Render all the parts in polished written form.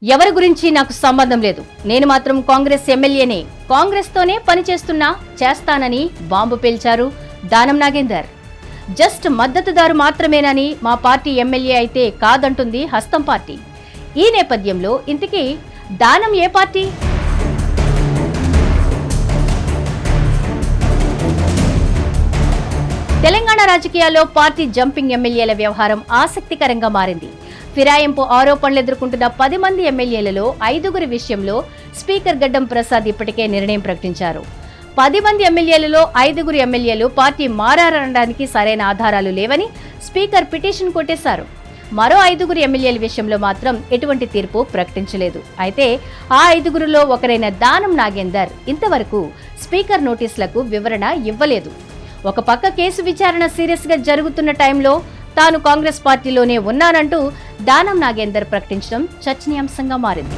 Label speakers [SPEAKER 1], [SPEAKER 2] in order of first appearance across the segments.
[SPEAKER 1] ఎవరి గురించి నాకు సంబంధం లేదు. నేను మాత్రం కాంగ్రెస్ ఎమ్మెల్యేనే. కాంగ్రెస్ తోనే పనిచేస్తున్నా, చేస్తానని బాంబు పేల్చారు దానం నాగేందర్. జస్ట్ మద్దతుదారు మాత్రమేనని మా పార్టీ ఎమ్మెల్యే అయితే కాదంటుంది హస్తం పార్టీ. ఈ నేపథ్యంలో ఇంతకీ దానం ఏ పార్టీ? తెలంగాణ రాజకీయాల్లో పార్టీ జంపింగ్ ఎమ్మెల్యేల వ్యవహారం ఆసక్తికరంగా మారింది. ఫిరాయింపు ఆరోపణలు ఎదుర్కొంటున్న 10 మంది ఎమ్మెల్యేలలో 5గురి విషయంలో స్పీకర్ గడ్డం ప్రసాద్ ఇప్పటికే నిర్ణయం ప్రకటించారు. 10 మంది ఎమ్మెల్యేలలో 5గురు ఎమ్మెల్యేలు పార్టీ మారారనడానికి సరైన ఆధారాలు లేవని స్పీకర్ పిటిషన్ కొట్టేశారు. మరో 5గురు ఎమ్మెల్యేల విషయంలో మాత్రం ఎటువంటి తీర్పు ప్రకటించలేదు. అయితే ఆ 5గురులో ఒకరైన దానం నాగేందర్ ఇంతవరకు స్పీకర్ నోటీసులకు వివరణ ఇవ్వలేదు. ఒక పక్క కేసు విచారణ సీరియస్ గా జరుగుతున్న టైంలో తాను కాంగ్రెస్ పార్టీలోనే ఉన్నానంటూ దానం నాగేందర్ ప్రకటించడం చర్చనీయాంశంగా మారింది.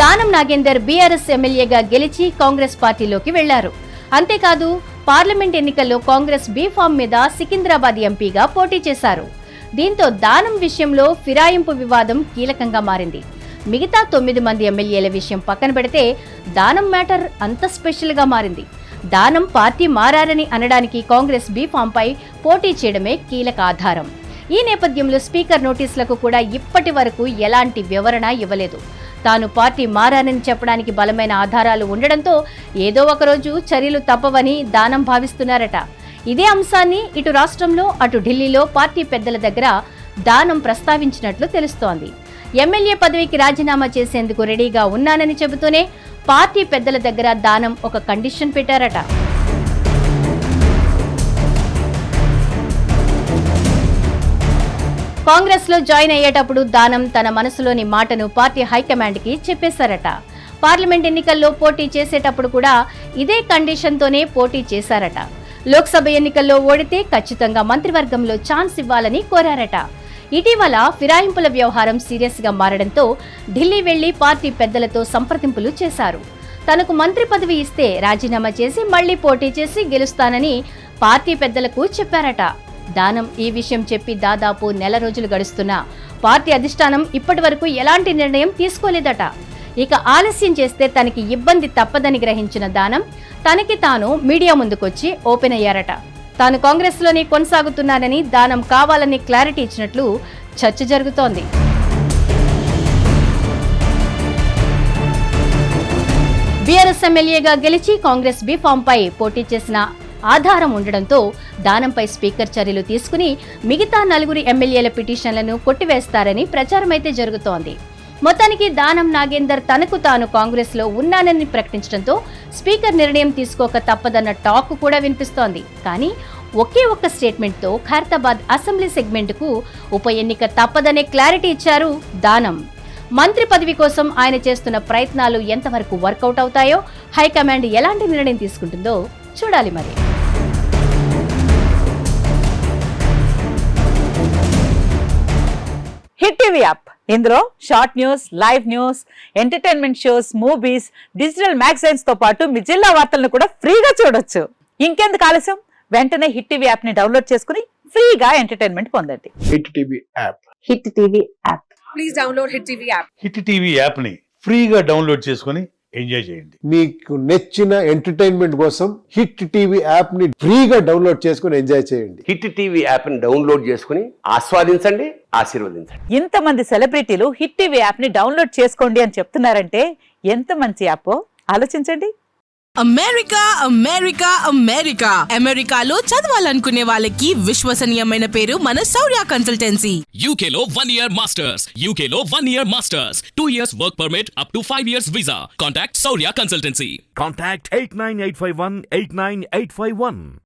[SPEAKER 1] దానం నాగేందర్ బీఆర్ఎస్ ఎమ్మెల్యేగా గెలిచి కాంగ్రెస్ పార్టీలోకి వెళ్లారు. అంతేకాదు పార్లమెంట్ ఎన్నికల్లో కాంగ్రెస్ బీ ఫామ్ మీద సికింద్రాబాద్ ఎంపీగా పోటీ చేశారు. దీంతో దానం విషయంలో ఫిరాయింపు వివాదం కీలకంగా మారింది. మిగతా 9 మంది ఎమ్మెల్యేల విషయం పక్కన పెడితే దానం మ్యాటర్ అంత స్పెషల్ గా మారింది. దానం పార్టీ మారారని అనడానికి కాంగ్రెస్ బీ ఫామ్ పై పోటీ చేయడమే కీలక ఆధారం. ఈ నేపథ్యంలో స్పీకర్ నోటీసులకు కూడా ఇప్పటి వరకు ఎలాంటి వివరణ ఇవ్వలేదు. తాను పార్టీ మారానని చెప్పడానికి బలమైన ఆధారాలు ఉండడంతో ఏదో ఒకరోజు చర్యలు తప్పవని దానం భావిస్తున్నారట. ఇదే అంశాన్ని ఇటు రాష్ట్రంలో అటు ఢిల్లీలో పార్టీ పెద్దల దగ్గర దానం ప్రస్తావించినట్లు తెలుస్తోంది. ఎమ్మెల్యే పదవికి రాజీనామా చేసేందుకు రెడీగా ఉన్నానని చెబుతూనే పార్టీ పెద్దల దగ్గర దానం ఒక కండిషన్ పెట్టారట. కాంగ్రెస్ లో జాయిన్ అయ్యేటప్పుడు దానం తన మనసులోని మాటను పార్టీ హైకమాండ్ కి చెప్పేశారట. పార్లమెంట్ ఎన్నికల్లో పోటీ చేసేటప్పుడు కూడా ఇదే కండిషన్ తోనే పోటీ చేశారట. లోక్సభ ఎన్నికల్లో ఓడితే ఖచ్చితంగా మంత్రివర్గంలో ఛాన్స్ ఇవ్వాలని కోరారట. ఇటీవల ఫిరాయింపుల వ్యవహారం సీరియస్ గా మారడంతో ఢిల్లీ వెళ్లి పార్టీ పెద్దలతో సంప్రదింపులు చేశారు. తనకు మంత్రి పదవి ఇస్తే రాజీనామా చేసి మళ్లీ పోటీ చేసి గెలుస్తానని పార్టీ పెద్దలకు చెప్పారట. దానం ఈ విషయం చెప్పి దాదాపు నెల రోజులు గడుస్తున్నా పార్టీ అధిష్టానం ఇప్పటి వరకు ఎలాంటి నిర్ణయం తీసుకోలేదట. ఇక ఆలస్యం చేస్తే తనకి ఇబ్బంది తప్పదని గ్రహించిన దానం తనకి తాను మీడియా ముందుకొచ్చి ఓపెన్ అయ్యారట. తాను కాంగ్రెస్ లోనే కొనసాగుతున్నానని దానం కావాలని క్లారిటీ ఇచ్చినట్లు చర్చ జరుగుతోంది. బీఆర్ఎస్ ఎమ్మెల్యేగా గెలిచి కాంగ్రెస్ బీ ఫామ్ పై పోటీ చేసిన ఆధారం ఉండడంతో దానంపై స్పీకర్ చర్యలు తీసుకుని మిగతా 4 ఎమ్మెల్యేల పిటిషన్లను కొట్టివేస్తారని ప్రచారమైతే జరుగుతోంది. మొత్తానికి దానం నాగేందర్ తనకు తాను కాంగ్రెస్ లో ఉన్నానని ప్రకటించడంతో స్పీకర్ నిర్ణయం తీసుకోక తప్పదన్న టాక్ కూడా వినిపిస్తోంది. కానీ ఒకే ఒక్క స్టేట్మెంట్ తో ఖైరతాబాద్ అసెంబ్లీ సెగ్మెంట్ కు ఉప ఎన్నిక తప్పదనే క్లారిటీ ఇచ్చారు దానం. మంత్రి పదవి కోసం ఆయన చేస్తున్న ప్రయత్నాలు ఎంతవరకు వర్కౌట్ అవుతాయో, హైకమాండ్ ఎలాంటి నిర్ణయం తీసుకుంటుందో చూడాలి మరి.
[SPEAKER 2] హిట్ టీవీ యాప్, ఇందులో short news, live news, entertainment shows, movies, digital magazines తో పాటు మీ జిల్లా వార్తలను కూడా ఫ్రీగా చూడొచ్చు. ఇంకెందుకు ఆలస్యం, వెంటనే హిట్ టీవీ యాప్ ని డౌన్లోడ్ చేసుకుని ఫ్రీగా ఎంటర్టైన్మెంట్ పొందండి.
[SPEAKER 3] Hit TV app.
[SPEAKER 2] Hit TV app.
[SPEAKER 4] Please download hit TV app.
[SPEAKER 5] Hit TV app ని ఫ్రీగా డౌన్లోడ్ చేసుకుని ఎంజాయ్ చేయండి.
[SPEAKER 3] మీకు నచ్చిన ఎంటర్టైన్మెంట్ కోసం హిట్ టీవీ యాప్ ని ఫ్రీగా డౌన్లోడ్ చేసుకుని ఎంజాయ్ చేయండి.
[SPEAKER 6] హిట్ టీవీ యాప్ ని డౌన్లోడ్ చేసుకుని ఆస్వాదించండి, ఆశీర్వదించండి.
[SPEAKER 2] ఇంతమంది సెలబ్రిటీలు హిట్ టీవీ యాప్ ని డౌన్లోడ్ చేసుకోండి అని చెప్తున్నారంటే ఎంత మంచి యాప్ ఆలోచించండి.
[SPEAKER 4] అమెరికా అమెరికా అమెరికా అమెరికాలో చదవాలనుకునే వాళ్ళకి విశ్వసనీయమైన పేరు మన శౌర్య కన్సల్టెన్సీ.
[SPEAKER 7] UK లో 1 year masters, UK లో 1 year masters, 2 years work permit up to 5 years visa. Contact Saurya Consultancy.
[SPEAKER 8] Contact 89851 89851.